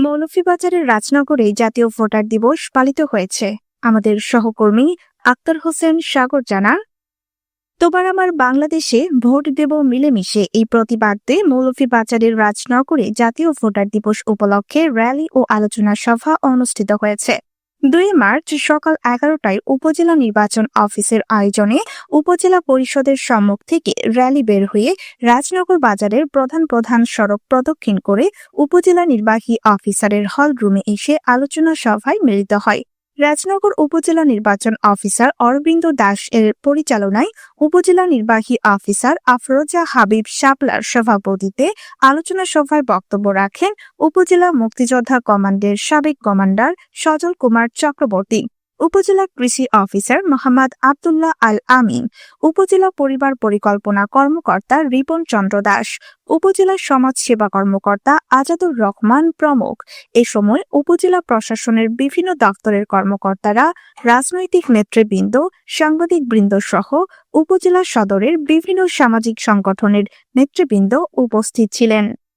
মৌলভীবাজারের রাজনগরে জাতীয় ভোটার দিবস পালিত হয়েছে। আমাদের সহকর্মী আক্তার হোসেন সাগর জানান, তোবার আমার বাংলাদেশে ভোট দেব মিলেমিশে এই প্রতিবাদে মৌলভীবাজারের রাজনগরে জাতীয় ভোটার দিবস উপলক্ষে র্যালি ও আলোচনা সভা অনুষ্ঠিত হয়েছে। 2 মার্চ সকাল 11টায় উপজেলা নির্বাচন অফিসের আয়োজনে উপজেলা পরিষদের সম্মুখ থেকে র্যালি বের হয়ে রাজনগর বাজারের প্রধান প্রধান সড়ক প্রদক্ষিণ করে উপজেলা নির্বাহী অফিসারের হল রুমে এসে আলোচনা সভায় মিলিত হয়। রাজনগর উপজেলা নির্বাচন অফিসার অরবিন্দ দাস এর পরিচালনায় উপজেলা নির্বাহী অফিসার আফরোজা হাবিব শাপলার সভাপতিত্বে আলোচনা সভায় বক্তব্য রাখেন উপজেলা মুক্তিযোদ্ধা কমান্ডের সাবেক কমান্ডার সজল কুমার চক্রবর্তী, উপজেলা কৃষি অফিসার মোহাম্মদ আব্দুল্লাহ আল আমিন, উপজেলা পরিবার পরিকল্পনা কর্মকর্তা রিপন চন্দ্র দাস, উপজেলা সমাজ সেবা কর্মকর্তা আজাদুর রহমান প্রমুখ। এ সময় উপজেলা প্রশাসনের বিভিন্ন দপ্তরের কর্মকর্তারা, রাজনৈতিক নেতৃবৃন্দ, সাংবাদিকবৃন্দ সহ উপজেলা সদরের বিভিন্ন সামাজিক সংগঠনের নেতৃবৃন্দ উপস্থিত ছিলেন।